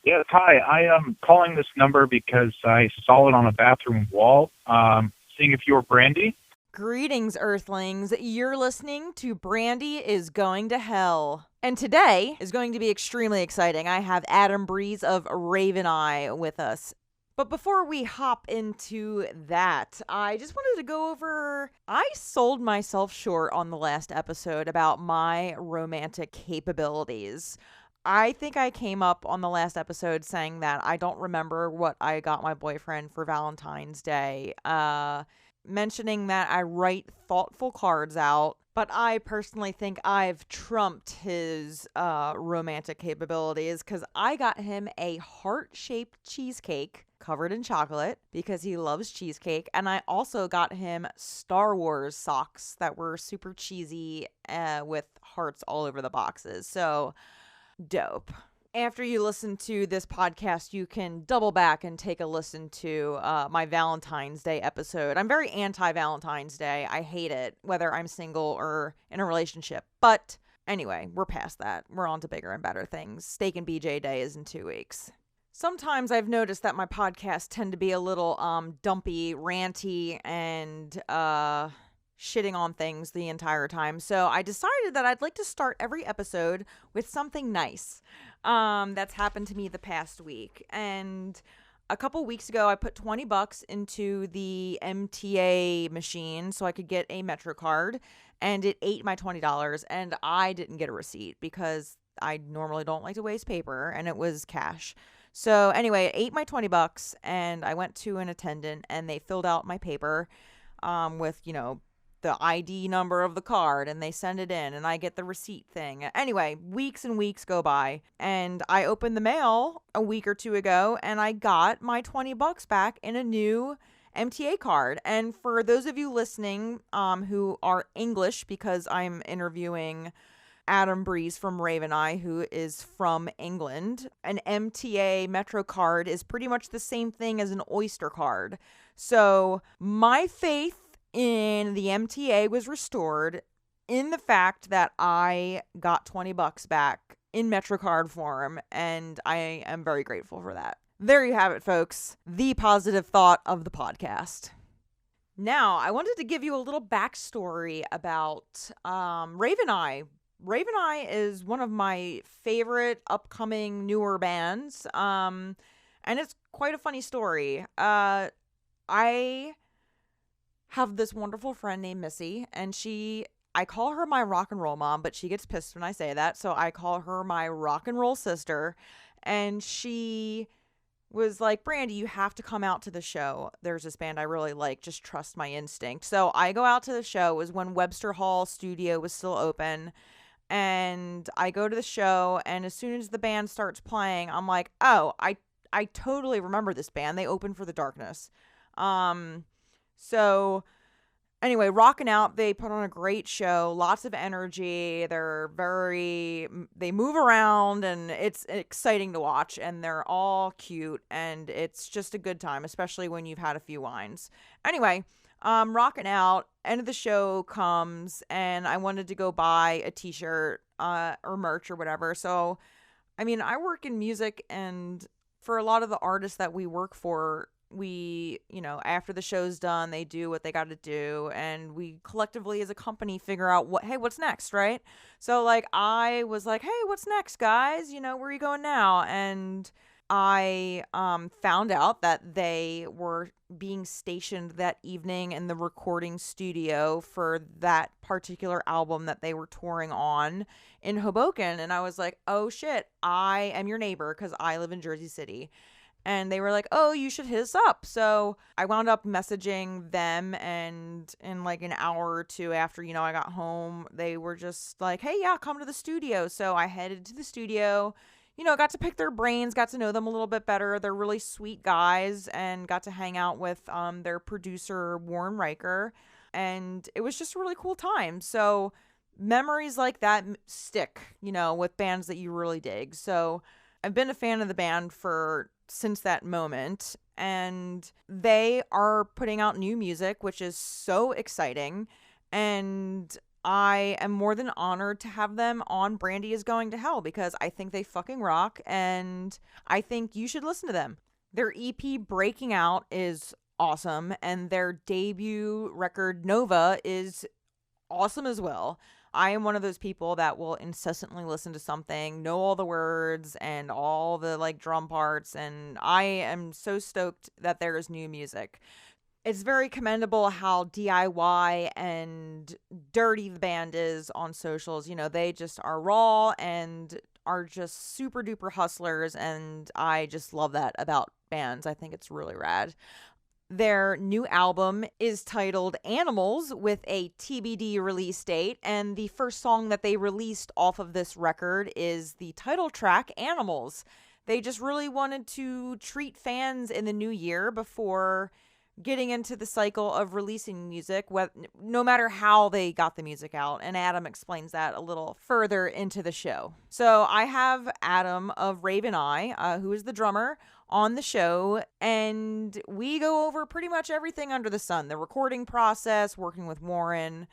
Yes, hi. I am calling this number because I saw it on a bathroom wall. Seeing if you're Brandi. Greetings, Earthlings. You're listening to Brandi is Going to Hell. And today is going to be extremely exciting. I have Adam Breeze of RavenEye with us. But before we hop into that, I just wanted to go over. I sold myself short on the last episode about my romantic capabilities. I think I came up on the last episode saying that I don't remember what I got my boyfriend for Valentine's Day. Mentioning that I write thoughtful cards out, but I personally think I've trumped his romantic capabilities because I got him a heart-shaped cheesecake covered in chocolate because he loves cheesecake, and I also got him Star Wars socks that were super cheesy with hearts all over the boxes. So dope. After you listen to this podcast, you can double back and take a listen to my Valentine's Day episode. I'm very anti-Valentine's Day. I hate it, whether I'm single or in a relationship. But anyway, we're past that. We're on to bigger and better things. Steak and BJ Day is in 2 weeks. Sometimes I've noticed that my podcasts tend to be a little dumpy, ranty, and shitting on things the entire time. So I decided that I'd like to start every episode with something nice that's happened to me the past week. And a couple weeks ago, I put $20 into the MTA machine so I could get a Metro card, and it ate my $20, and I didn't get a receipt because I normally don't like to waste paper, and it was cash. So anyway, it ate my $20, and I went to an attendant, and they filled out my paper with, the ID number of the card, and they send it in, and I get the receipt thing. Anyway, weeks and weeks go by, and I opened the mail a week or two ago, and I got my $20 back in a new MTA card. And for those of you listening who are English, because I'm interviewing Adam Breeze from RavenEye, who is from England, an MTA Metro card is pretty much the same thing as an Oyster card. So my faith in the MTA was restored in the fact that I got $20 back in MetroCard form, and I am very grateful for that. There you have it, folks. The positive thought of the podcast. Now, I wanted to give you a little backstory about RavenEye. RavenEye is one of my favorite upcoming newer bands, and it's quite a funny story. I have this wonderful friend named Missy, and I call her my rock and roll mom, but she gets pissed when I say that, so I call her my rock and roll sister. And she was like, Brandi, you have to come out to the show. There's this band I really like. Just trust my instinct. So I go out to the show. It was when Webster Hall Studio was still open. And I go to the show, and as soon as the band starts playing, I'm like, oh, I totally remember this band. They opened for The Darkness. So anyway, rocking out, they put on a great show, lots of energy. They move around, and it's exciting to watch, and they're all cute, and it's just a good time, especially when you've had a few wines. Anyway, rocking out, end of the show comes, and I wanted to go buy a t-shirt, or merch or whatever. So, I mean, I work in music, and for a lot of the artists that we work for, we, after the show's done, they do what they got to do, and we collectively as a company figure out what's next, right? So I was like, hey, what's next, guys? Where are you going now? And I found out that they were being stationed that evening in the recording studio for that particular album that they were touring on in Hoboken. And I was like, oh shit, I am your neighbor because I live in Jersey City. And they were like, oh, you should hit us up. So I wound up messaging them, and in an hour or two after, I got home, they were just like, hey, yeah, come to the studio. So I headed to the studio, got to pick their brains, got to know them a little bit better. They're really sweet guys, and got to hang out with their producer, Warren Riker. And it was just a really cool time. So memories like that stick, with bands that you really dig. So I've been a fan of the band since that moment, and they are putting out new music, which is so exciting. And I am more than honored to have them on Brandi is Going to Hell because I think they fucking rock and I think you should listen to them. Their EP Breaking Out is awesome and their debut record Nova is awesome as well. I am one of those people that will incessantly listen to something, know all the words and all the like drum parts, and I am so stoked that there is new music. It's very commendable how DIY and dirty the band is on socials. You know, they just are raw and are just super duper hustlers, and I just love that about bands. I think it's really rad. Their new album is titled Animals with a TBD release date, and the first song that they released off of this record is the title track, Animals. They just really wanted to treat fans in the new year before getting into the cycle of releasing music, no matter how they got the music out. And Adam explains that a little further into the show. So I have Adam of RavenEye, who is the drummer, on the show, and we go over pretty much everything under the sun. The recording process, working with Warren.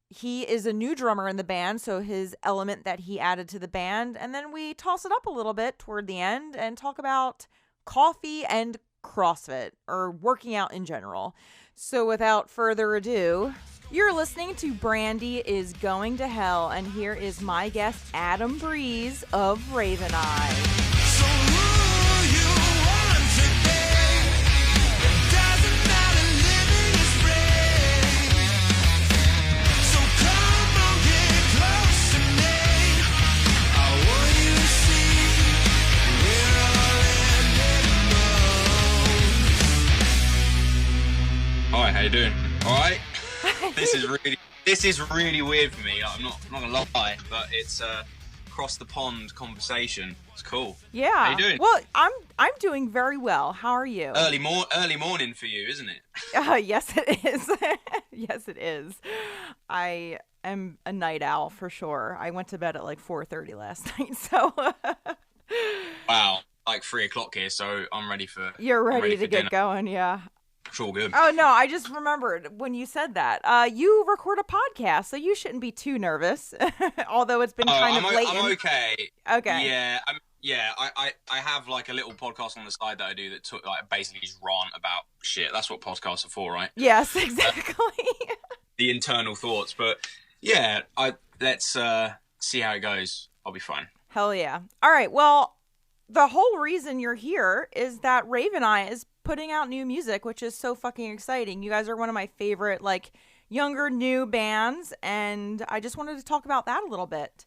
He is a new drummer in the band, so his element that he added to the band. And then we toss it up a little bit toward the end and talk about coffee and CrossFit, or working out in general. So without further ado, you're listening to Brandi is Going to Hell, and here is my guest, Adam Breeze of RavenEye. Hi, how you doing? All right. This is really weird for me. I'm not gonna lie, but it's across the pond conversation. It's cool. Yeah. How you doing? Well, I'm doing very well. How are you? Early morning for you, isn't it? Yes, it is. Yes, it is. I am a night owl for sure. I went to bed at like 4:30 last night, so. Wow, like 3:00 here, so I'm ready for. You're ready to get dinner. Going, yeah. It's all good. Oh, no, I just remembered when you said that. You record a podcast, so you shouldn't be too nervous, although it's been kind of blatant. I'm okay. Okay. Yeah, I have like a little podcast on the side that I do that like basically just rant about shit. That's what podcasts are for, right? Yes, exactly. The internal thoughts, but yeah, let's see how it goes. I'll be fine. Hell yeah. All right, well, the whole reason you're here is that RavenEye is putting out new music, which is so fucking exciting. You guys are one of my favorite, like, younger, new bands, and I just wanted to talk about that a little bit.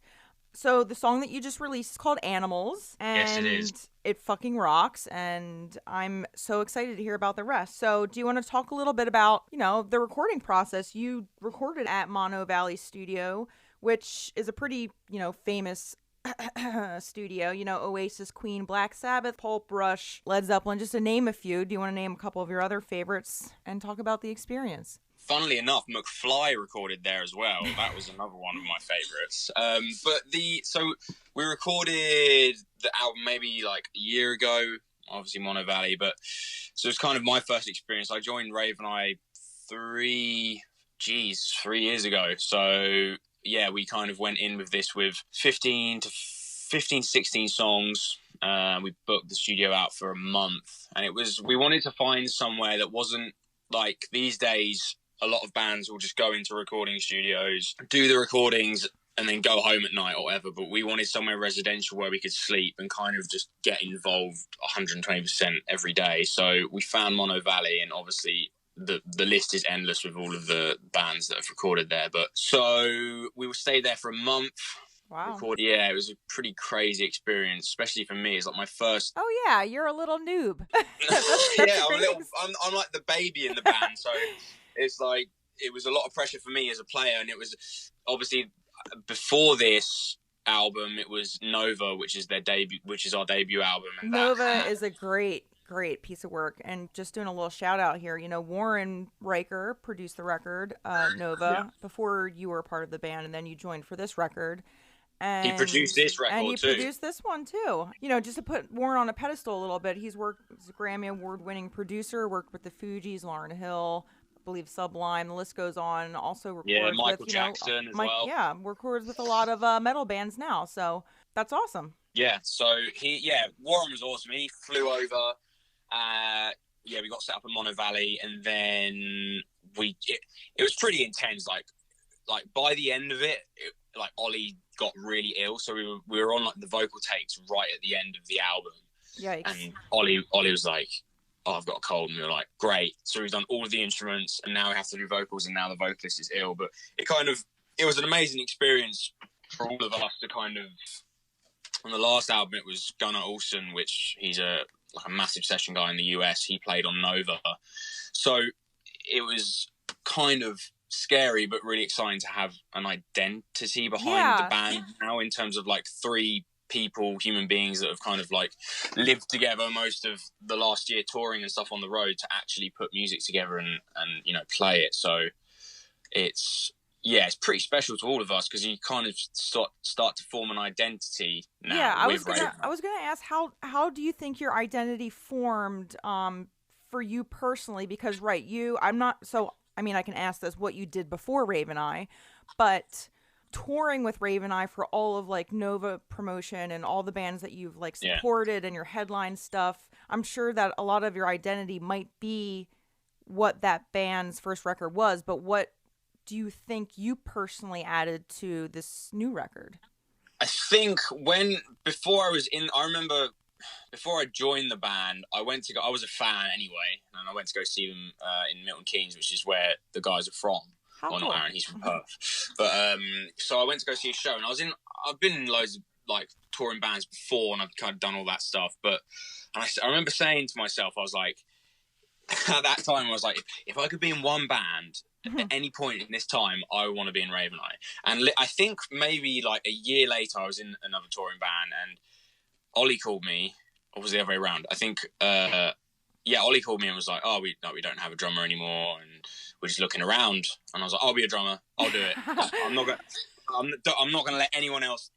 So the song that you just released is called Animals, and yes, it is. It fucking rocks, and I'm so excited to hear about the rest. So do you want to talk a little bit about, you know, the recording process? You recorded at Monnow Valley Studio, which is a pretty, you know, famous studio, you know, Oasis, Queen, Black Sabbath, Pulp, Rush, Led Zeppelin, just to name a few. Do you want to name a couple of your other favorites and talk about the experience? Funnily enough, McFly recorded there as well. That was another one of my favorites. So we recorded the album maybe like a year ago, obviously Monnow Valley, but so it's kind of my first experience. I joined RavenEye 3 years ago. So yeah, we kind of went in with this with 16 songs. We booked the studio out for a month, and we wanted to find somewhere that wasn't like these days. A lot of bands will just go into recording studios, do the recordings, and then go home at night or whatever. But we wanted somewhere residential where we could sleep and kind of just get involved 120% every day. So we found Monnow Valley, and obviously the list is endless with all of the bands that have recorded there. But so we stayed there for a month. Wow. Yeah, it was a pretty crazy experience, especially for me. It's like my first. Oh yeah, you're a little noob. Yeah, I'm like the baby in the band, so it's like it was a lot of pressure for me as a player, and it was obviously before this album, it was Nova, which is our debut album. And Nova is a great piece of work. And just doing a little shout out here, you know, Warren Riker produced the record, Nova, before you were a part of the band, and then you joined for this record. And he produced this record and he too. produced this one too. You know, just to put Warren on a pedestal a little bit, he's a Grammy Award-winning producer, worked with the Fugees, Lauryn Hill, believe Sublime, the list goes on, also records Michael with, Jackson as well. Yeah, records with a lot of metal bands now, so that's awesome. Yeah, so Warren was awesome. He flew over, we got set up in Monnow Valley, and then it was pretty intense, like by the end of it, like Ollie got really ill, so we were on like the vocal takes right at the end of the album. Yikes. And Ollie was like, "Oh, I've got a cold," and we were like, "Great." So we've done all of the instruments, and now we have to do vocals, and now the vocalist is ill. But it was an amazing experience for all of us to kind of. On the last album, it was Gunnar Olsen, which he's a massive session guy in the US. He played on Nova, so it was kind of scary but really exciting to have an identity behind the band now, in terms of like 3 people, human beings that have kind of like lived together most of the last year touring and stuff on the road, to actually put music together and play it. So it's pretty special to all of us, because you kind of start to form an identity now. Yeah, I was gonna ask, how do you think your identity formed for you personally? Because I can ask this, what you did before RavenEye, but touring with RavenEye for all of like Nova promotion and all the bands that you've like supported and your headline stuff, I'm sure that a lot of your identity might be what that band's first record was, but what do you think you personally added to this new record? I think before I joined the band, I was a fan anyway, and I went to go see them in Milton Keynes, which is where the guys are from. Not Aaron, he's from Perth. But so I went to go see a show, and I've been in loads of like touring bands before, and I've kind of done all that stuff. But I remember saying to myself, I was like, at that time, I was like, if I could be in one band at any point in this time, I want to be in RavenEye. And I think maybe like a year later, I was in another touring band, and Ollie called me, or was it the other way around? I think, Ollie called me and was like, "Oh, we don't have a drummer anymore, and we're just looking around." And I was like, "I'll be a drummer. I'll do it. I'm not gonna let anyone else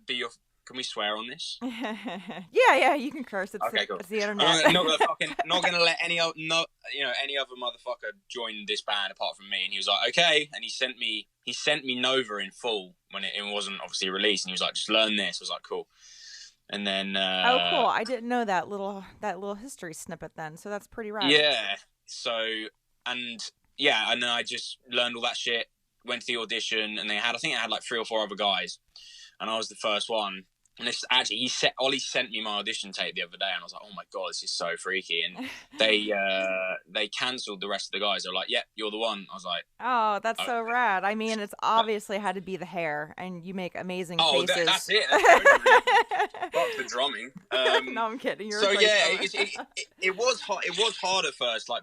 be your." Can we swear on this? Yeah, you can curse. Okay, cool. It's the internet. I'm not gonna let any other motherfucker join this band apart from me. And he was like, "Okay," and he sent me Nova in full when it wasn't obviously released, and he was like, "Just learn this." I was like, "Cool." And then oh, cool! I didn't know that little history snippet then, so that's pretty rad. Yeah. So and then I just learned all that shit. Went to the audition, and I think I had like 3 or 4 other guys, and I was the first one. And Ollie sent me my audition tape the other day, and I was like, "Oh my god, this is so freaky!" And they cancelled the rest of the guys. They were like, "Yep, you're the one." I was like, "Oh, that's so rad!" I mean, it's obviously had to be the hair, and you make amazing faces. That's it. That's fuck the drumming. No, I'm kidding. It was hard. It was hard at first, like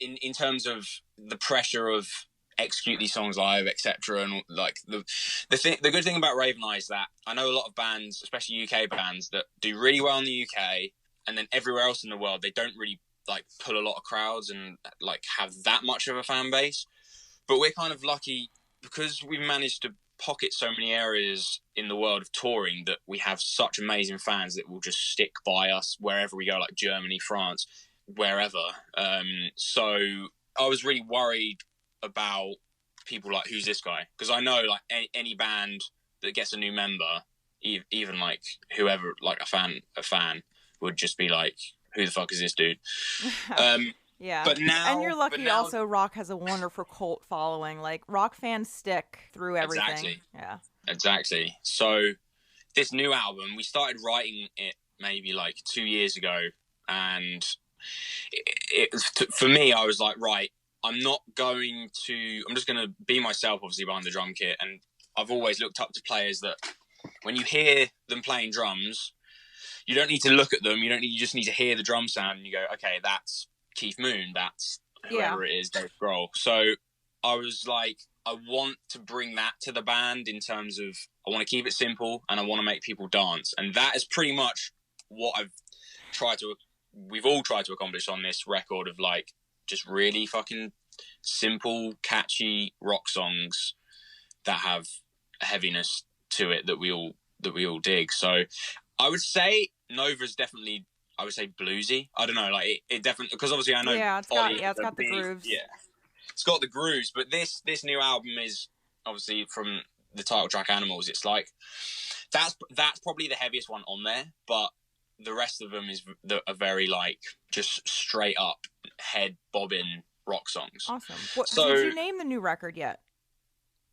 in terms of the pressure of execute these songs live, etc. And like the good thing about RavenEye is that I know a lot of bands, especially UK bands, that do really well in the UK, and then everywhere else in the world they don't really like pull a lot of crowds and like have that much of a fan base. But we're kind of lucky because we've managed to pocket so many areas in the world of touring that we have such amazing fans that will just stick by us wherever we go, like Germany, France, wherever. So I was really worried about people like, who's this guy? Because I know like any band that gets a new member, even like whoever, like a fan would just be like, who the fuck is this dude? Yeah, but now, and you're lucky. Also, rock has a wonderful cult following. Like rock fans stick through everything. Exactly. Yeah, exactly. So this new album, we started writing it maybe like 2 years ago, and for me, I was like, right, I'm just going to be myself, obviously, behind the drum kit. And I've always looked up to players that when you hear them playing drums, you don't need to look at them. You just need to hear the drum sound and you go, okay, that's Keith Moon. That's whoever it is, Dave Grohl. So I was like, I want to bring that to the band in terms of, I want to keep it simple and I want to make people dance. And that is pretty much what we've all tried to accomplish on this record of like, just really fucking simple, catchy rock songs that have a heaviness to it that we all dig. So I would say Nova's definitely, I would say bluesy. I don't know, like it definitely, because obviously I know it's got the grooves. Yeah. the grooves. But this new album is obviously from the title track Animals. It's like that's probably the heaviest one on there, but the rest of them are very like just straight up head bobbing rock songs. Awesome. Did you name the new record yet?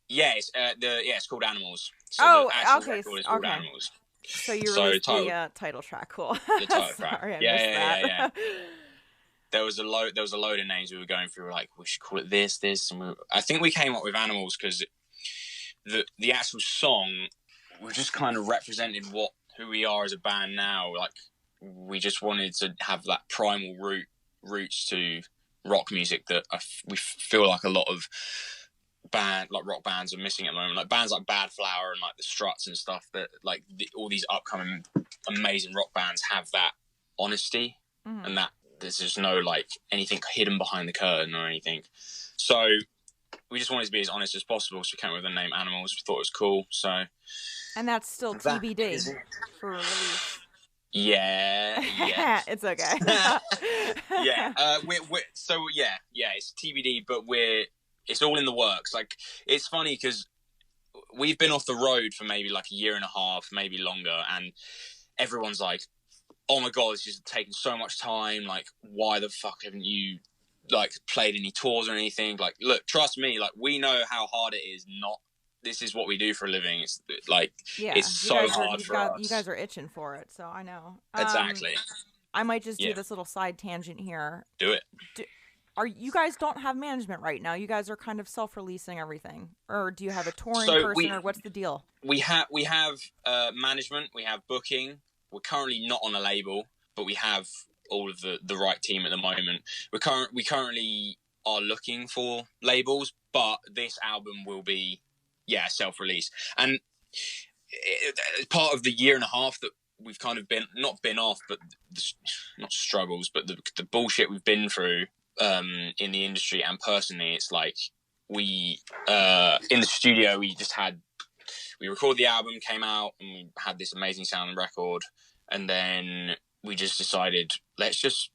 Yeah, it's called Animals. So the actual record is called Animals. So you released the title track. Cool. The title track. Sorry, I missed that. Yeah. There was a load of names we were going through. We were like, we should call it this, and I think we came up with Animals because the actual song, we just kind of represented who we are as a band now. Like, we just wanted to have that primal roots to rock music that we feel like a lot of rock bands are missing at the moment. Like bands like Bad Flower and like the Struts and stuff, that like all these upcoming amazing rock bands have that honesty, and that there's just no like anything hidden behind the curtain or anything. So we just wanted to be as honest as possible, so we came up with the name Animals. We thought it was cool. So, and that's still TBD for release. Yeah. It's okay. It's TBD, but it's all in the works. Like, it's funny because we've been off the road for maybe like a year and a half, maybe longer, and everyone's like, oh my god, it's just taking so much time. Like, why the fuck haven't you like played any tours or anything? Like, look, trust me, like, we know how hard it is. This is what we do for a living. It's like, it's so hard for us. You guys are itching for it, so I know. Exactly. I might just do this little side tangent here. Do it. You guys don't have management right now? You guys are kind of self-releasing everything, or do you have a touring person, or what's the deal? We have management. We have booking. We're currently not on a label, but we have all of the right team at the moment. We currently are looking for labels, but this album will be self-release, and it's part of the year and a half that we've kind of not been off, but not struggles, but the bullshit we've been through in the industry and personally. It's like we in the studio we recorded the album, came out, and we had this amazing sounding record, and then we just decided let's just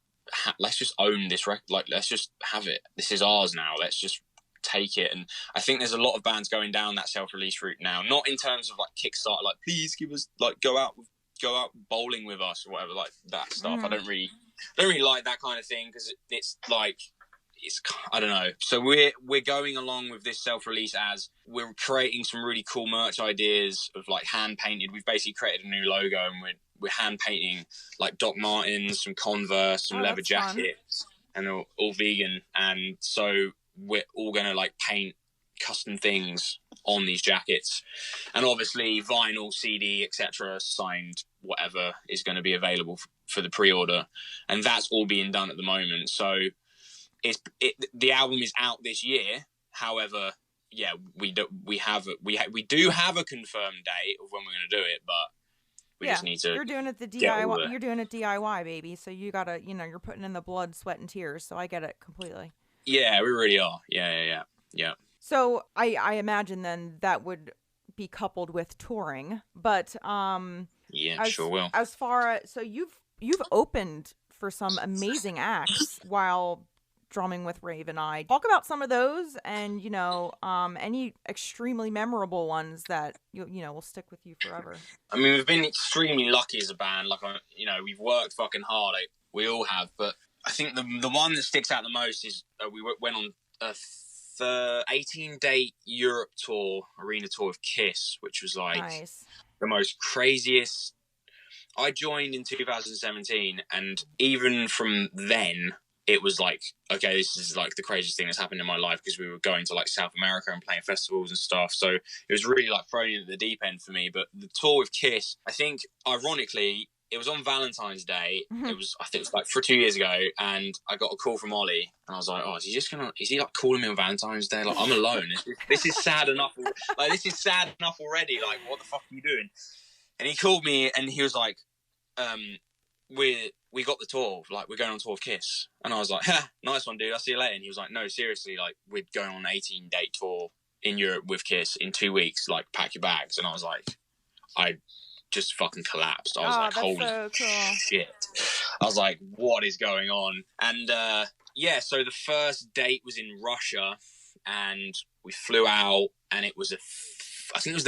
own this record. Like, let's just have it. This is ours now. Let's just take it. And I think there's a lot of bands going down that self-release route now, not in terms of like Kickstarter, like please give us, like go out bowling with us or whatever, like that stuff. I don't really like that kind of thing, because it's like, I don't know. So we're going along with this self-release as we're creating some really cool merch ideas of like hand painted. We've basically created a new logo, and we're hand painting like Doc Martens, some Converse, some leather jackets, and all vegan. And so we're all going to like paint custom things on these jackets, and obviously vinyl, CD, etc., signed, whatever is going to be available for the pre-order, and that's all being done at the moment. So the album is out this year. However, we do have a confirmed date of when we're going to do it, but we just need to. You're doing it DIY. You're doing it DIY, baby. So you gotta, you're putting in the blood, sweat, and tears. So I get it completely. Yeah, we really are. Yeah. So I imagine then that would be coupled with touring, but sure will. As far as, so you've opened for some amazing acts while drumming with RavenEye. Talk about some of those, and any extremely memorable ones that will stick with you forever. I mean, we've been extremely lucky as a band. Like, we've worked fucking hard. Like, we all have, but I think the one that sticks out the most is we went on a 18-day Europe tour, arena tour of KISS, which was like the most craziest. I joined in 2017, and even from then, it was like, okay, this is like the craziest thing that's happened in my life, because we were going to like South America and playing festivals and stuff. So it was really like thrown into the deep end for me. But the tour with KISS, I think, ironically, it was on Valentine's Day. I think it was like for 2 years ago, and I got a call from Ollie, and I was like, oh, is he like calling me on Valentine's Day? Like, I'm alone. This is sad enough. Like, this is sad enough already. Like, what the fuck are you doing? And he called me, and he was like, we got the tour, like, we're going on tour of KISS. And I was like, nice one, dude, I'll see you later. And he was like, no, seriously, like, we're going on an 18-day tour in Europe with KISS in 2 weeks, like, pack your bags. And I was like, I just fucking collapsed. I was like, holy shit. I was like, what is going on? And yeah, so the first date was in Russia, and we flew out, and it was I think it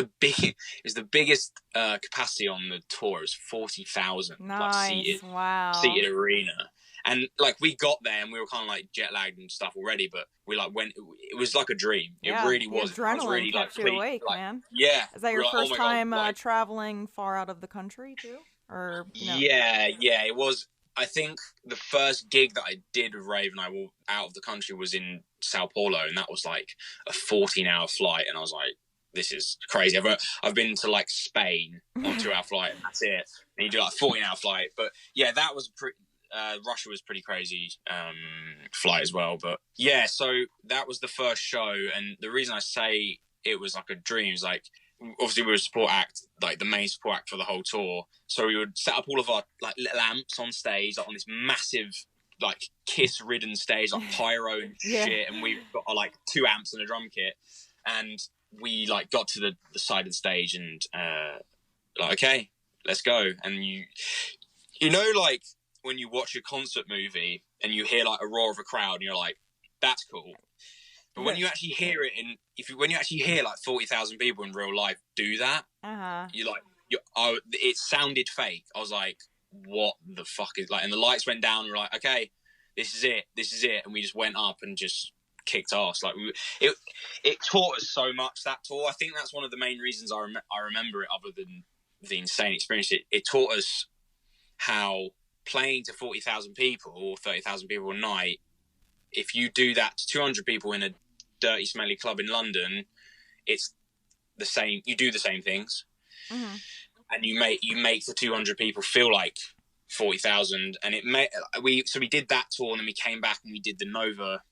was the biggest capacity on the tour. It was 40,000 Nice. seated arena. And like we got there and we were kind of like jet lagged and stuff already, but we like went. It was like a dream. Yeah, it really the was. adrenaline I was really kept like you awake, man. Yeah. Is that your like, first oh my God, time like, traveling far out of the country too, or Yeah, it was. I think the first gig that I did with RavenEye out of the country was in Sao Paulo, and that was like a 14-hour flight, and I was like, this is crazy. I've been to like Spain on a 2-hour flight, and that's it. And you do like a 14-hour flight, but yeah, that was Russia was pretty crazy flight as well. But yeah, so that was the first show, and the reason I say it was like a dream is like, obviously we were a support act, like the main support act for the whole tour. So we would set up all of our like little amps on stage, like on this massive like Kiss-ridden stage, like pyro and shit. And we've got like 2 amps and a drum kit. And we like got to the side of the stage and like, okay, let's go. And you know, like when you watch a concert movie and you hear like a roar of a crowd and you're like, that's cool. But when you actually hear it when you actually hear like 40,000 people in real life do that, you're like, it sounded fake. I was like, what the fuck is like? And the lights went down. And we're like, okay, this is it. And we just went up and just kicked ass. Like it taught us so much, that tour. I think that's one of the main reasons I remember it, other than the insane experience. It taught us how playing to 40,000 people or 30,000 people a night, if you do that to 200 people in a dirty, smelly club in London, it's the same. You do the same things, and you make the 200 people feel like 40,000. And we did that tour, and then we came back and we did the Nova.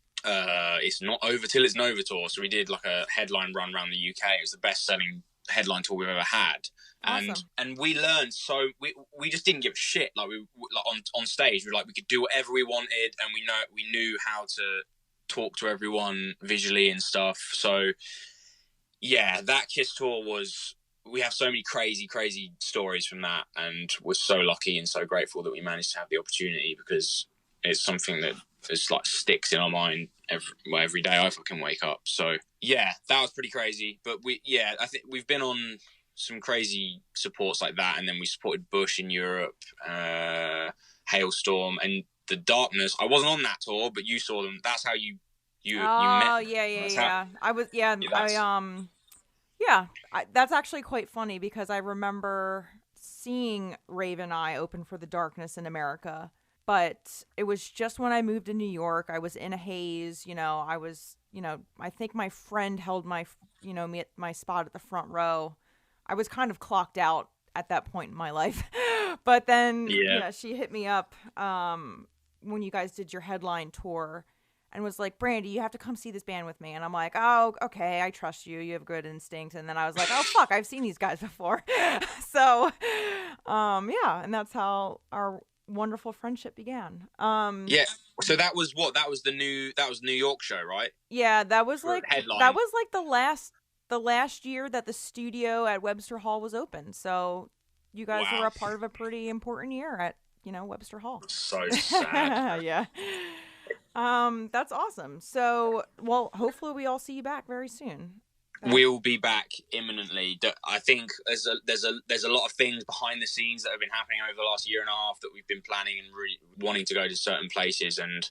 It's not over till it's Nova tour. So we did like a headline run around the UK. It was the best-selling headline tour we've ever had. Awesome. And we learned, so we just didn't give a shit. Like we like on stage, we could do whatever we wanted, and we knew how to talk to everyone visually and stuff. So yeah, that Kiss tour we have so many crazy stories from that, and we're so lucky and so grateful that we managed to have the opportunity, because it's something that is like sticks in our mind every day I fucking wake up. So yeah, that was pretty crazy. But I think we've been on some crazy supports like that, and then we supported Bush in Europe, Hailstorm, and The Darkness. I wasn't on that tour, but you saw them. That's how you met. Oh yeah. I was that's actually quite funny, because I remember seeing RavenEye open for The Darkness in America, but it was just when I moved to New York. I was in a haze, I think my friend held my spot at the front row. I was kind of clocked out at that point in my life. But then she hit me up when you guys did your headline tour and was like, Brandi, you have to come see this band with me. And I'm like, oh, okay, I trust you. You have good instinct. And then I was like, oh, fuck, I've seen these guys before. So, and that's how our wonderful friendship began. So that was New York show, right? Yeah, that was like headline. The last year that the studio at Webster Hall was open. So you guys were a part of a pretty important year at, Webster Hall. So sad. Yeah. That's awesome. So, well, hopefully we all see you back very soon. We'll be back imminently. I think there's a lot of things behind the scenes that have been happening over the last year and a half that we've been planning and really wanting to go to certain places. And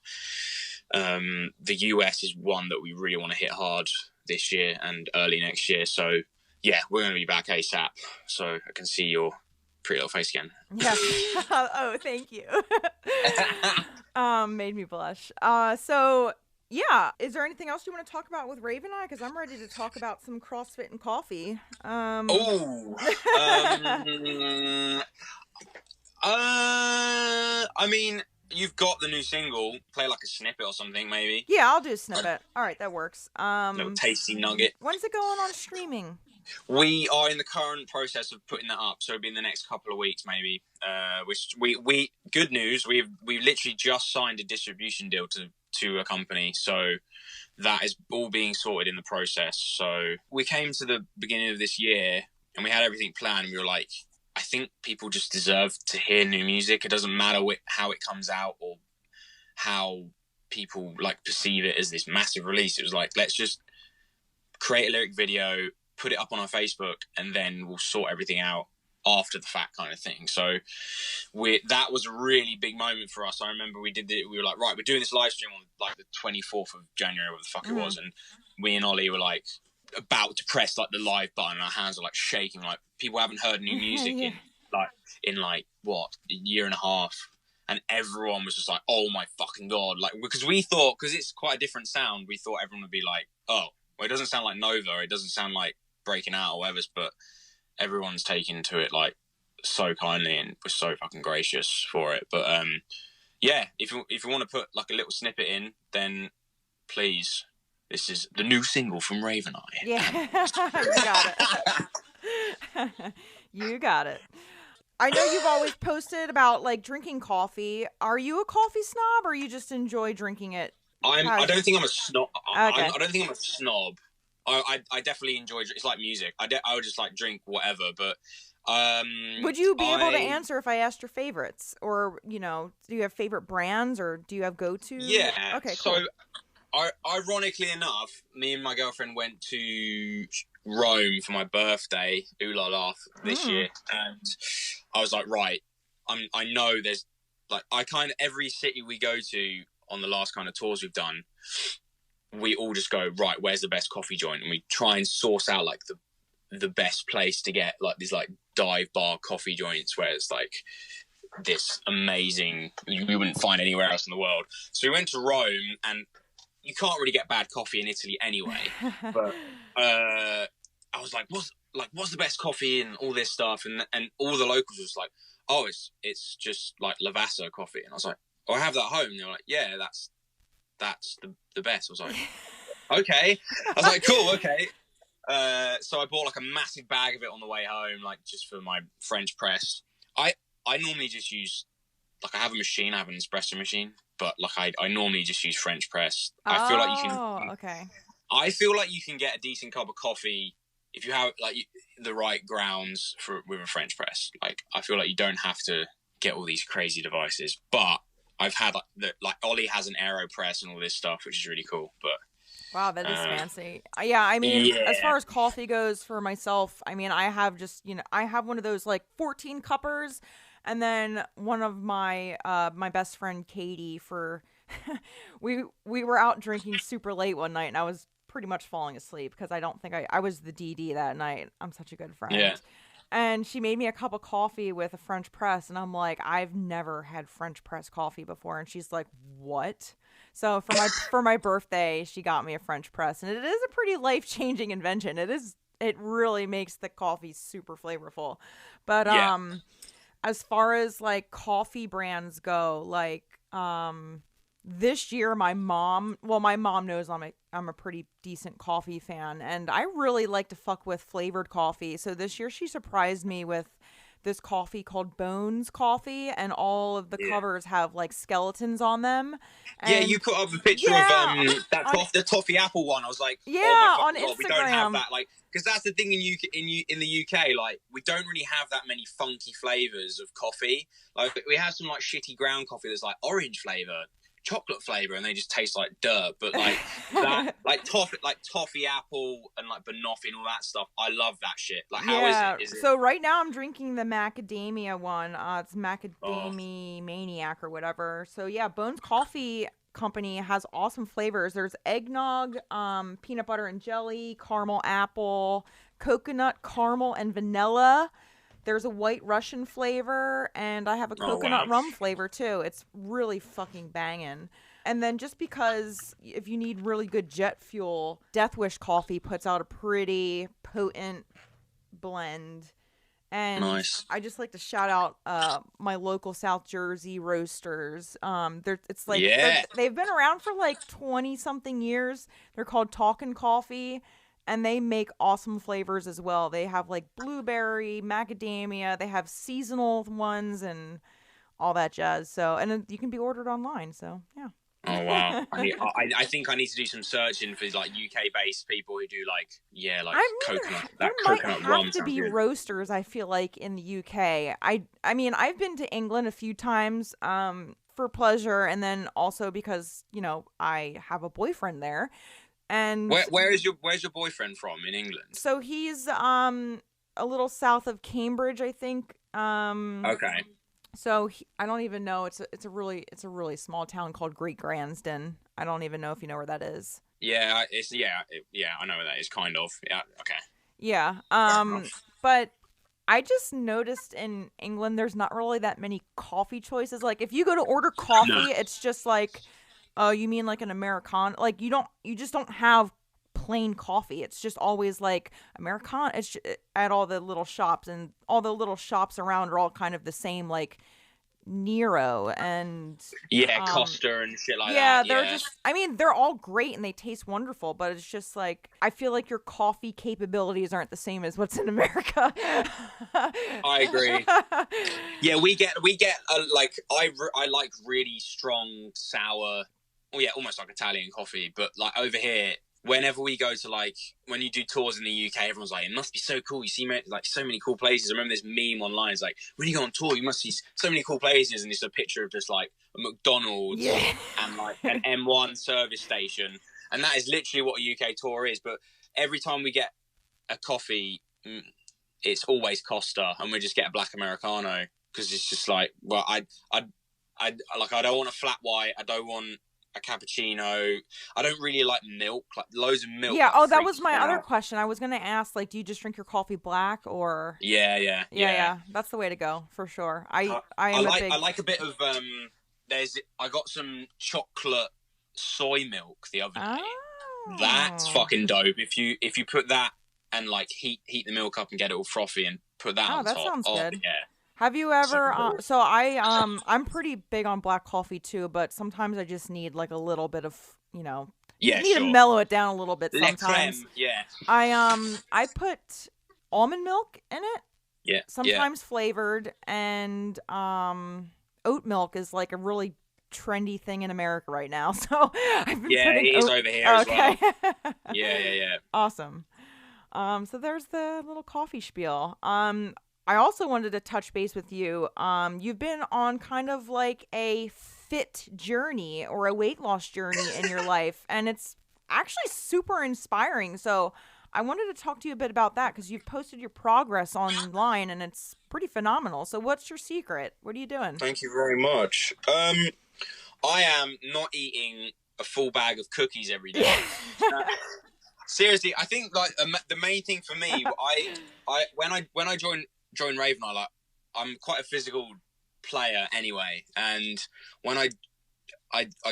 the US is one that we really want to hit hard this year and early next year. So yeah, we're going to be back ASAP. So I can see your pretty little face again. Yeah. Oh, thank you. Made me blush. So yeah, is there anything else you want to talk about with RavenEye? Because I'm ready to talk about some CrossFit and coffee. I mean, you've got the new single. Play like a snippet or something, maybe. Yeah, I'll do a snippet. All right, that works. Little tasty nugget. When's it going on streaming? We are in the current process of putting that up, so it'll be in the next couple of weeks, maybe. Which we good news. We've literally just signed a distribution deal to a company, so that is all being sorted in the process. So we came to the beginning of this year and we had everything planned. We were like, I think people just deserve to hear new music. It doesn't matter how it comes out or how people like perceive it as this massive release. It was like, let's just create a lyric video, put it up on our Facebook, and then we'll sort everything out after the fact kind of thing. So that was a really big moment for us. I remember we were like, right, we're doing this live stream on like the 24th of January, whatever the fuck it was, and we and Ollie were like about to press like the live button, and our hands were like shaking, like people haven't heard new music in what, a year and a half, and everyone was just like, oh my fucking god, like, because we thought, because it's quite a different sound, we thought everyone would be like, oh, well, it doesn't sound like Nova, it doesn't sound like Breaking Out or whatever, but everyone's taken to it like so kindly and was so fucking gracious for it. But yeah, if you want to put like a little snippet in, then please, this is the new single from RavenEye. Yeah, you got it. You got it. I know you've always posted about like drinking coffee. Are you a coffee snob, or you just enjoy drinking it? I don't think I'm a snob. Okay. I don't think I'm a snob. I definitely enjoy. It's like music. I would just like drink whatever. But would you be able to answer if I asked your favorites, or do you have favorite brands, or do you have go-to? Yeah. Okay. Cool. So, ironically enough, me and my girlfriend went to Rome for my birthday, ooh la la, this year, and I was like, right, I know there's like, every city we go to on the last kind of tours we've done, we all just go, right, where's the best coffee joint, and we try and source out like the best place to get like these like dive bar coffee joints where it's like this amazing, we wouldn't find anywhere else in the world. So we went to Rome, and you can't really get bad coffee in Italy anyway, but I was like, what's the best coffee and all this stuff, and all the locals was like, oh, it's just like Lavazza coffee, and I was like, oh, I have that at home, and they were like, yeah, that's the best. I was like, okay. I was like, cool, okay. So I bought like a massive bag of it on the way home, like just for my French press. I normally just use, like, I have a machine, I have an espresso machine, but like I normally just use French press. I feel like you can. Okay. I feel like you can get a decent cup of coffee if you have like the right grounds with a French press. Like, I feel like you don't have to get all these crazy devices. But I've had like Ollie has an AeroPress and all this stuff, which is really cool. But wow, that is fancy. Yeah, I mean, as far as coffee goes for myself, I mean, I have just, I have one of those like 14 cuppers, and then one of my my best friend Katie, for we were out drinking super late one night, and I was pretty much falling asleep because I don't think I was the DD that night. I'm such a good friend. Yeah. And she made me a cup of coffee with a French press, and I'm like, I've never had French press coffee before, and she's like, what? So for my birthday, she got me a French press, and it is a pretty life-changing invention. It really makes the coffee super flavorful. But as far as like coffee brands go, like this year my mom knows I'm a pretty decent coffee fan, and I really like to fuck with flavored coffee. So this year she surprised me with this coffee called Bones Coffee, and all of the covers have like skeletons on them. And you put up a picture of the toffee apple one. I was like, oh my God, Instagram. We don't have that, like, because that's the thing in the UK, like, we don't really have that many funky flavors of coffee. Like, we have some like shitty ground coffee that's like orange flavor, chocolate flavor, and they just taste like dirt. But like that, like toffee apple and like banoffee and all that stuff, I love that shit. Like, how is it? So right now I'm drinking the macadamia one. It's Macadamia Maniac or whatever. So yeah, Bones Coffee Company has awesome flavors. There's eggnog, peanut butter and jelly, caramel apple, coconut, caramel, and vanilla. There's a white Russian flavor, and I have a coconut rum flavor, too. It's really fucking banging. And then just because if you need really good jet fuel, Death Wish Coffee puts out a pretty potent blend. And nice. I just like to shout out my local South Jersey roasters. They've been around for like 20-something years. They're called Talkin' Coffee. And they make awesome flavors as well. They have like blueberry, macadamia. They have seasonal ones and all that jazz. So, and you can be ordered online. So, yeah. Oh wow! I think I need to do some searching for like UK-based people who do coconut. That coconut rum have to be good. Roasters. I feel like in the UK. I mean, I've been to England a few times for pleasure, and then also because, you know, I have a boyfriend there. And where's your boyfriend from in England? So he's a little south of Cambridge, I think. Okay. So I don't even know. It's a really small town called Great Gransden. I don't even know if you know where that is. Yeah, I know where that is, kind of. Yeah, okay. Yeah. But I just noticed in England there's not really that many coffee choices. Like if you go to order coffee, it's just like, oh, you mean like an Americano? Like you just don't have plain coffee. It's just always like Americano. It's at all the little shops, and all the little shops around are all kind of the same, like Nero and Costa and shit like that. Yeah, they're just, I mean, they're all great and they taste wonderful, but it's just like, I feel like your coffee capabilities aren't the same as what's in America. I agree. Yeah, we get like, I like really strong, sour, almost like Italian coffee, but like over here, whenever we go to, like, when you do tours in the UK, everyone's like, it must be so cool. You see, like, so many cool places. I remember this meme online. It's like, when you go on tour, you must see so many cool places. And it's a picture of just, like, a McDonald's and, like, an M1 service station. And that is literally what a UK tour is. But every time we get a coffee, it's always Costa. And we just get a black Americano. Because it's just like, well, I don't want a flat white. I don't want a cappuccino. I don't really like milk, like loads of milk. Yeah. Oh, that was my other question. I was gonna ask, like, do you just drink your coffee black or? Yeah. That's the way to go for sure. I like a bit of I got some chocolate soy milk the other day. Oh. That's fucking dope. If you put that and like heat the milk up and get it all frothy and put that on that top. sounds good. Yeah. Have you ever? So I'm pretty big on black coffee too, but sometimes I just need like a little bit of, you know, need to mellow it down a little bit sometimes. Yeah. I put almond milk in it. Yeah. Sometimes flavored, and oat milk is like a really trendy thing in America right now. So I've been putting it is over here as well. Yeah. Awesome. So there's the little coffee spiel. I also wanted to touch base with you. You've been on kind of like a fit journey or a weight loss journey in your life, and it's actually super inspiring. So I wanted to talk to you a bit about that because you've posted your progress online, and it's pretty phenomenal. So what's your secret? What are you doing? Thank you very much. I am not eating a full bag of cookies every day. Seriously, I think like the main thing for me, when I joined RavenEye, like, I'm quite a physical player anyway, and when I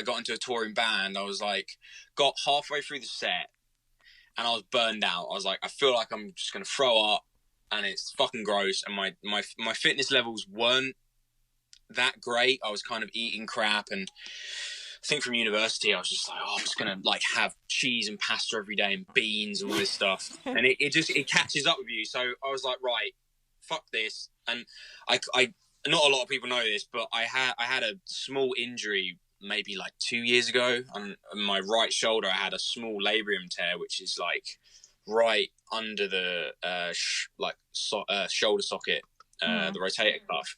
got into a touring band, I was like, got halfway through the set and I was burned out. I was like, I feel like I'm just gonna throw up and it's fucking gross, and my fitness levels weren't that great. I was kind of eating crap, and I think from university I was just like, I'm just gonna like have cheese and pasta every day and beans and all this stuff, and it catches up with you. So I was like, right, fuck this. And I not a lot of people know this, but I had a small injury maybe like 2 years ago on my right shoulder. I had a small labrum tear, which is like right under the shoulder socket, the rotator cuff.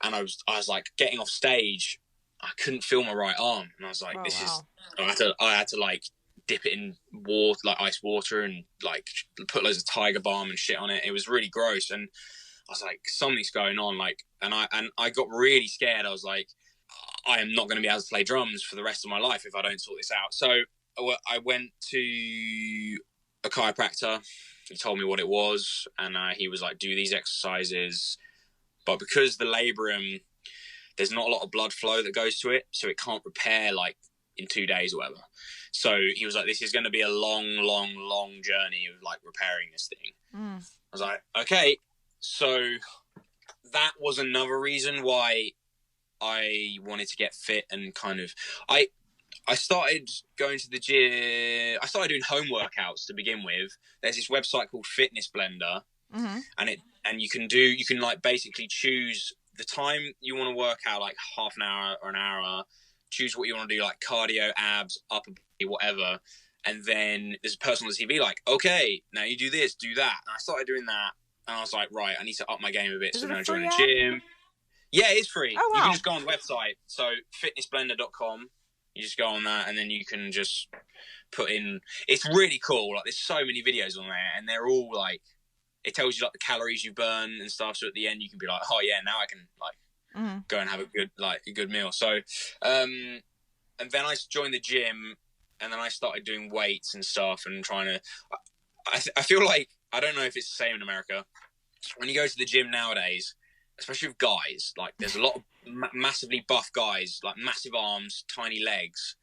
And I was like getting off stage, I couldn't feel my right arm, and I was like, I had to like dip it in water, like ice water, and like put loads of Tiger Balm and shit on it. It was really gross, and I was like, something's going on, like, and I got really scared. I was like, I am not going to be able to play drums for the rest of my life if I don't sort this out. So I went to a chiropractor. He told me what it was, and he was like, do these exercises, but because the labrum, there's not a lot of blood flow that goes to it, so it can't repair like in 2 days or whatever. So he was like, this is going to be a long journey of like repairing this thing. I was like, okay. So that was another reason why I wanted to get fit, and kind of I started going to the gym. I started doing home workouts to begin with. There's this website called Fitness Blender, and you can like basically choose the time you want to work out, like half an hour or an hour. Choose what you want to do, like cardio, abs, upper body, whatever. And then there's a person on the TV like, okay, now you do this, do that. And I started doing that, and I was like, right, I need to up my game a bit. So then I joined the gym. Yeah, it's free. Oh, wow. You can just go on the website. So fitnessblender.com. You just go on that and then you can just put in. It's really cool. Like there's so many videos on there and they're all like, it tells you like the calories you burn and stuff. So at the end you can be like, oh yeah, now I can like go and have a good meal. So, and then I joined the gym and then I started doing weights and stuff and trying to, I feel like, I don't know if it's the same in America. When you go to the gym nowadays, especially with guys, like there's a lot of massively buff guys, like massive arms, tiny legs,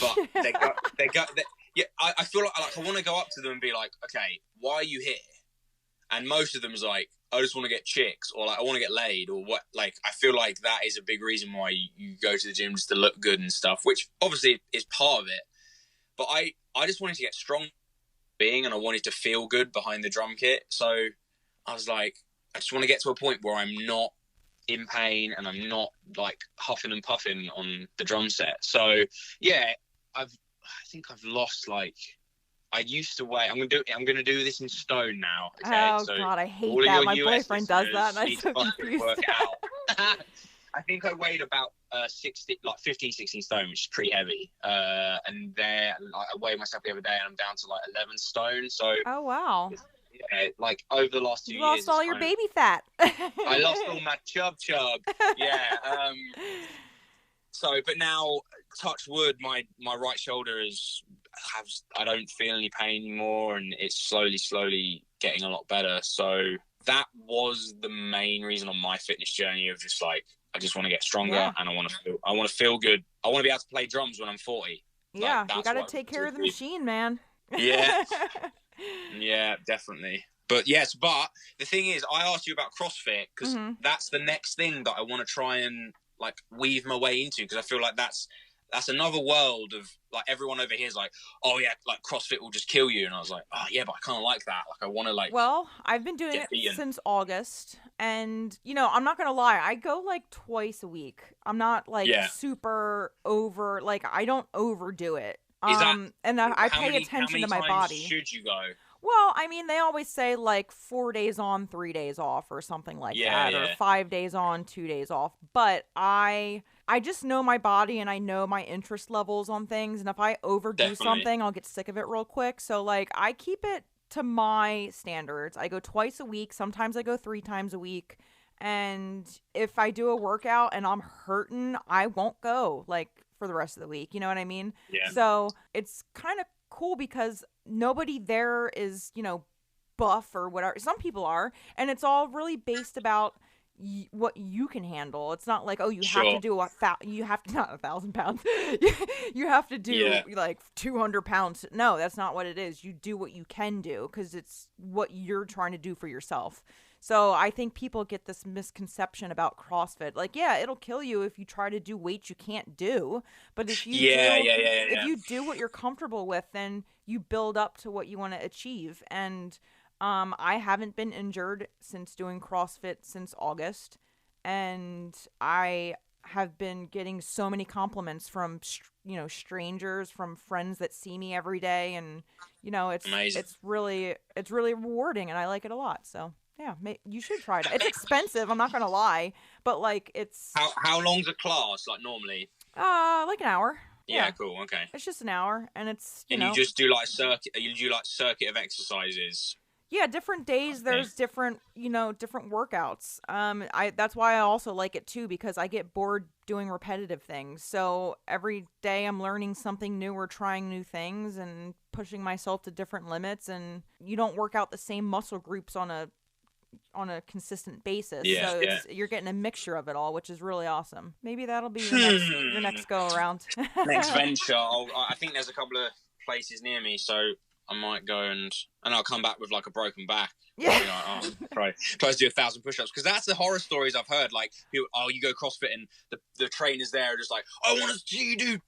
but I feel like I want to go up to them and be like, okay, why are you here? And most of them is like, I just want to get chicks, or like I want to get laid, or what. Like I feel like that is a big reason why you go to the gym, just to look good and stuff, which obviously is part of it. But I just wanted to get strong and I wanted to feel good behind the drum kit. So I was like, I just want to get to a point where I'm not in pain and I'm not like huffing and puffing on the drum set. So yeah, I think I've lost like, I used to weigh. I'm gonna do this in stone now. Okay? Oh so God, I hate that. My boyfriend does that, and I'm so confused. Work out. I think I weighed about 15, 16 stone, which is pretty heavy. And there, I weighed myself the other day, and I'm down to like 11 stone. So oh wow. Yeah, like over the last 2 years, you lost all your baby fat. I lost all my chub. Yeah. So, but now, touch wood, my right shoulder I don't feel any pain anymore, and it's slowly getting a lot better. So that was the main reason on my fitness journey of just like, I just want to get stronger and I want to feel good. I want to be able to play drums when I'm 40. Yeah, like, you got to take care of the machine, man. Yeah. Yeah, definitely. But the thing is, I asked you about CrossFit because that's the next thing that I want to try and like weave my way into, because I feel like that's another world of like, everyone over here is like, oh yeah, like CrossFit will just kill you, and I was like, oh yeah, but I kind of like that. Like I want to like. Well, I've been doing it since August, and I'm not gonna lie, I go like twice a week. I'm not like super over, like I don't overdo it. And I pay attention to my body. Should you go? Well, I mean, they always say like 4 days on, 3 days off, or something like that, or 5 days on, 2 days off. But I just know my body and I know my interest levels on things. And if I overdo something, I'll get sick of it real quick. So like I keep it to my standards. I go twice a week. Sometimes I go 3 times a week. And if I do a workout and I'm hurting, I won't go like for the rest of the week. You know what I mean? Yeah. So it's kind of cool because nobody there is, buff or whatever. Some people are, and it's all really based about what you can handle. It's not like, oh, you have to do not 1,000 pounds. You have to do like 200 pounds. No, that's not what it is. You do what you can do because it's what you're trying to do for yourself. So I think people get this misconception about CrossFit. Like, yeah, it'll kill you if you try to do weights you can't do. But if you if you do what you're comfortable with, then you build up to what you want to achieve. And I haven't been injured since doing CrossFit since August. And I have been getting so many compliments from, strangers, from friends that see me every day. And, it's amazing. It's really rewarding, and I like it a lot. So. Yeah, you should try it. It's expensive, I'm not going to lie, but like it's... How long's a class, like normally? Like an hour. Yeah, cool, okay. It's just an hour, and it's, you just do like circuit of exercises? Yeah, different days there's different, different workouts. That's why I also like it too, because I get bored doing repetitive things. So every day I'm learning something new or trying new things and pushing myself to different limits, and you don't work out the same muscle groups on a consistent basis. So you're getting a mixture of it all, which is really awesome. Maybe that'll be your next go around. Next venture. I think there's a couple of places near me, so I might go and I'll come back with like a broken back. Yeah. Try to do 1,000 push-ups, because that's the horror stories I've heard. Like, people, you go CrossFit and the trainers there are just like, I want to see you do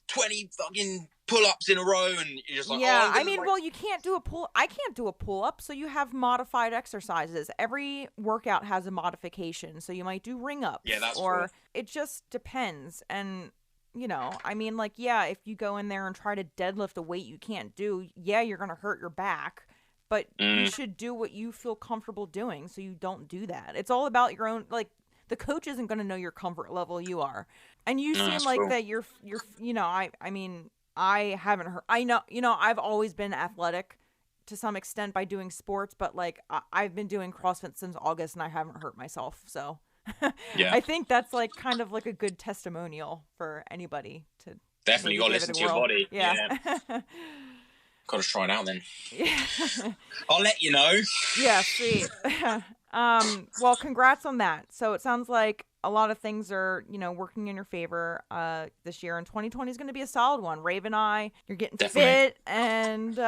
20 fucking pull-ups in a row, and you're just like, you can't do I can't do a pull-up, so you have modified exercises. Every workout has a modification, so you might do ring-ups. Yeah, that's or cool. It just depends. And if you go in there and try to deadlift a weight you can't do, you're gonna hurt your back, but you should do what you feel comfortable doing, so you don't do that. It's all about your own, like, the coach isn't going to know your comfort level. You are. And you seem like cool. that you're, you know, I mean, I haven't heard, I know, you know, I've always been athletic to some extent by doing sports, but like I've been doing CrossFit since August and I haven't hurt myself. So Yeah. I think that's like kind of like a good testimonial for anybody to Definitely got to listen to your body. Yeah. Got to try it out then. Yeah. I'll let you know. Yeah, sweet. Well, congrats on that. So it sounds like a lot of things are, you know, working in your favor this year, and 2020 is going to be a solid one. RavenEye, you're getting fit, and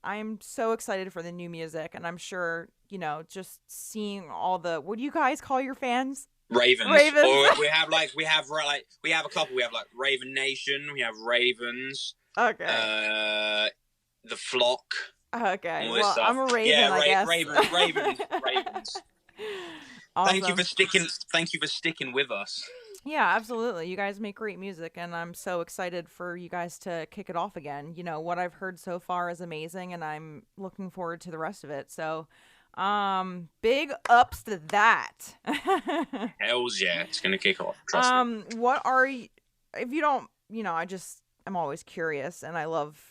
I'm so excited for the new music, and I'm sure, you know, just seeing all the, what do you guys call your fans? Ravens. Or we have a couple. We have like Raven Nation. We have Ravens. Okay. The Flock. Okay. Well, I'm a Raven, I guess. Ravens. Awesome. Thank you for sticking with us. Yeah, absolutely. You guys make great music, and I'm so excited for you guys to kick it off again. You know, what I've heard so far is amazing, and I'm looking forward to the rest of it. So, big ups to that. Hells yeah, it's gonna kick off. Trust me. What are you, if you don't, you know, I'm always curious, and I love,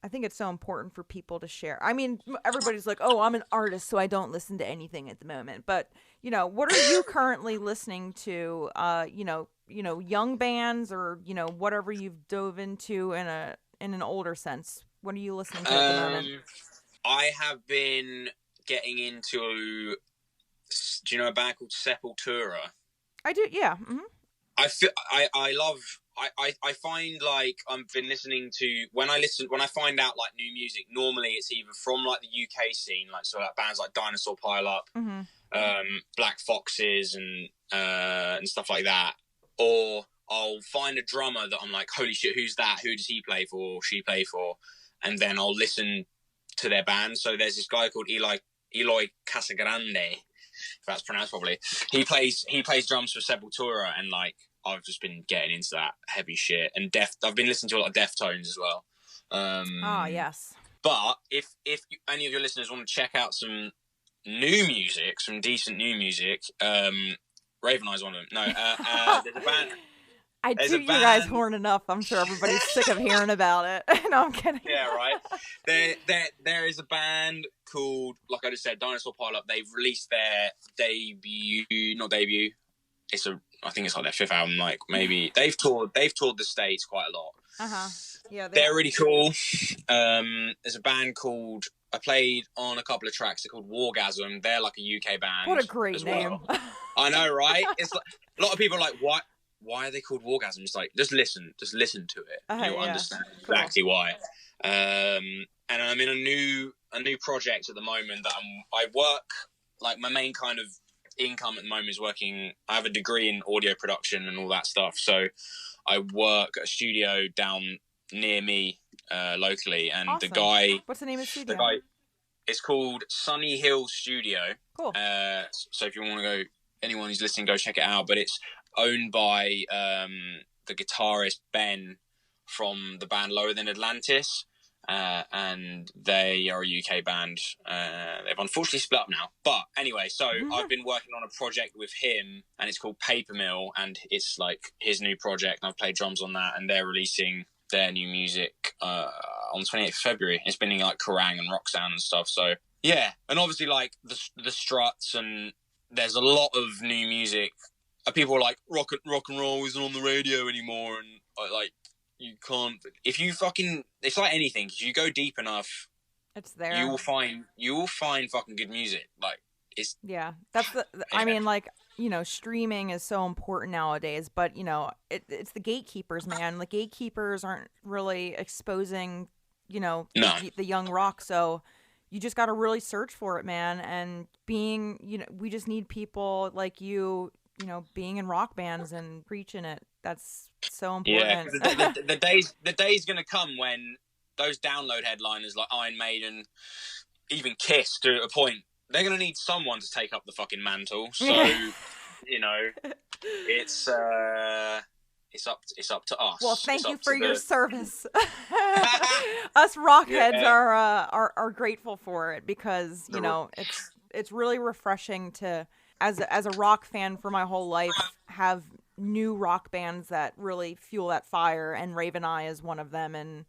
I think it's so important for people to share. I mean, everybody's like, oh, I'm an artist, so I don't listen to anything at the moment. But, you know, what are you currently listening to, you know, young bands or, you know, whatever you've dove into in an older sense? What are you listening to at the moment? I have been getting into, do you know a band called Sepultura? I do, yeah. Mm-hmm. I find like I've been listening to when I find out like new music, normally it's either from like the UK scene, like so like bands like Dinosaur Pile Up, Black Foxes and stuff like that, or I'll find a drummer that I'm like, holy shit, who's that? Who does he play for? Or she play for? And then I'll listen to their band. So there's this guy called Eloy Casagrande, if that's pronounced properly. He plays drums for Sepultura, and like I've just been getting into that heavy shit. And I've been listening to a lot of Deftones as well. Yes. But if any of your listeners want to check out some new music, some decent new music, RavenEye's one of them. No, there's a band. I toot you guys horn enough. I'm sure everybody's sick of hearing about it. No, I'm kidding. Yeah, right. There is a band called, like I just said, Dinosaur Pile Up. They've released their not debut. I think it's like their fifth album. Like maybe they've toured the States quite a lot. Yeah, they're really cool. There's a band called, I played on a couple of tracks. They're called Wargasm. They're like a UK band. What a great name! I know, right? It's like, a lot of people are like, what? Why are they called Wargasm? It's like, just listen to it. You'll understand exactly why. And I'm in a new project at the moment that I work, like my main kind of income at the moment is working. I have a degree in audio production and all that stuff. So I work at a studio down near me, locally. And awesome. The guy, what's the name of the studio? It's called Sunny Hill Studio. Cool. So if you want to go, anyone who's listening, go check it out. But it's owned by the guitarist Ben from the band Lower Than Atlantis, and they are a UK band. They've unfortunately split up now, but anyway, so I've been working on a project with him, and it's called Paper Mill, and it's like his new project, and I've played drums on that, and they're releasing their new music on the 28th of February. It's been in like Kerrang and rock sound and stuff, so yeah. And obviously like the Struts, and there's a lot of new music. People are like, rock and roll isn't on the radio anymore, and like you can't. If you fucking, it's like anything. If you go deep enough, it's there. You will find fucking good music. Like it's that's I mean, like, you know, streaming is so important nowadays, but you know, it's the gatekeepers, man. The gatekeepers aren't really exposing, you know, the young rock. So you just got to really search for it, man. And being, you know, we just need people like you know, being in rock bands and preaching it. That's so important. Yeah, the day's gonna come when those download headliners like Iron Maiden, even Kiss, to a point, they're gonna need someone to take up the fucking mantle. So you know, it's up to us. Well, thank you for your service. Us rockheads are grateful for it, because you know it's really refreshing to as a rock fan for my whole life, have new rock bands that really fuel that fire, and RavenEye is one of them. And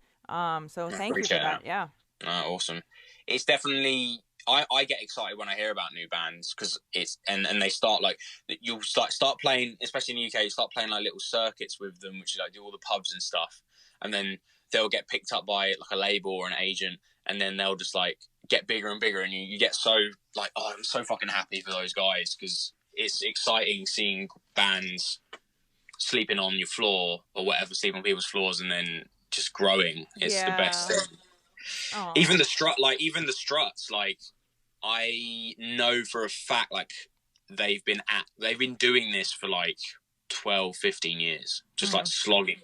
so thank you for that. Yeah. Awesome. It's definitely, I get excited when I hear about new bands, because it's and they start like, you'll start playing, especially in the UK, you start playing like little circuits with them, which you like do all the pubs and stuff, and then they'll get picked up by like a label or an agent, and then they'll just like get bigger and bigger, and you get so like, oh, I'm so fucking happy for those guys, because it's exciting seeing bands sleeping on your floor or whatever, sleeping on people's floors, and then just growing. It's the best thing. Aww. Even the struts, like I know for a fact, like they've been doing this for like 12, 15 years, just like slogging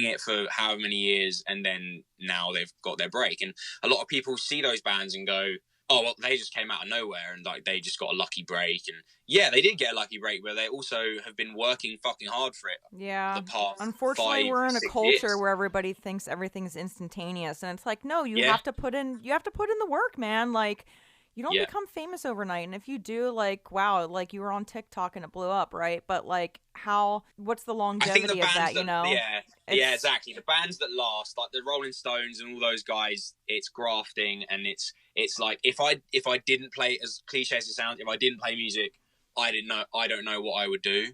it for however many years, and then now they've got their break. And a lot of people see those bands and go, oh, well, they just came out of nowhere and like they just got a lucky break. And yeah, they did get a lucky break, but they also have been working fucking hard for it. Yeah. The past Unfortunately, 5, we're in a 6 culture years. where everybody thinks everything's instantaneous, and it's like, no, you have to put in the work, man. Like, you don't become famous overnight. And if you do, like, wow, like you were on TikTok and it blew up, right? But like, what's the longevity of that, you know? Yeah, exactly. The bands that last, like the Rolling Stones and all those guys, it's grafting, and it's like, if I didn't play, as cliche as it sounds, if I didn't play music, I don't know what I would do.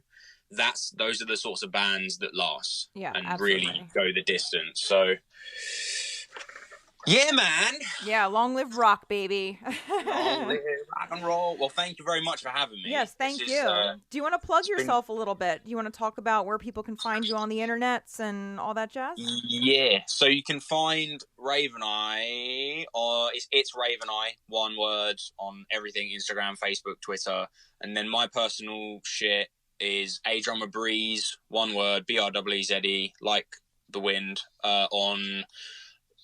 Those are the sorts of bands that last and absolutely. really go the distance. So yeah, man. Yeah, long live rock, baby. Long live rock and roll. Well, thank you very much for having me. Yes, thank you. Do you want to plug yourself a little bit? Do you want to talk about where people can find you on the internets and all that jazz? Yeah, so you can find RavenEye, or it's RavenEye, one word, on everything: Instagram, Facebook, Twitter. And then my personal shit is A Drummer Breeze, one word, BREEZE, like the wind, on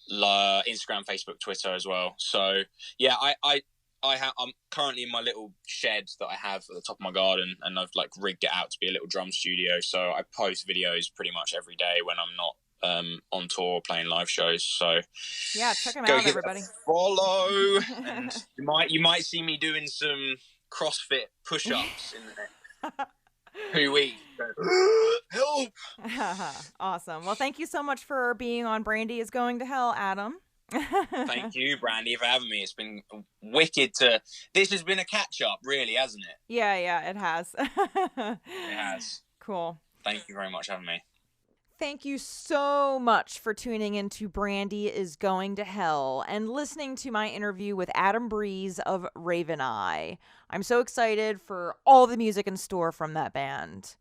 Instagram, Facebook, Twitter as well. So yeah, I'm currently in my little shed that I have at the top of my garden, and I've like rigged it out to be a little drum studio. So I post videos pretty much every day when I'm not on tour playing live shows. So yeah, check them out, everybody. Follow, and you might see me doing some CrossFit push-ups in the next 2 weeks. Help! Awesome. Well, thank you so much for being on Brandi is Going to Hell, Adam. Thank you, Brandi, for having me. It's been wicked this has been a catch-up, really, hasn't it? Yeah, it has. It has. Cool. Thank you very much for having me. Thank you so much for tuning into Brandi is Going to Hell and listening to my interview with Adam Breeze of RavenEye. I'm so excited for all the music in store from that band.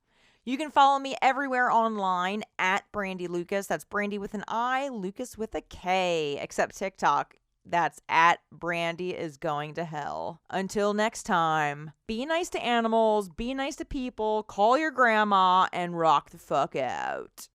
You can follow me everywhere online at Brandi Lukas. That's Brandi with an I, Lukas with a K, except TikTok. That's at Brandi is Going to Hell. Until next time, be nice to animals, be nice to people, call your grandma, and rock the fuck out.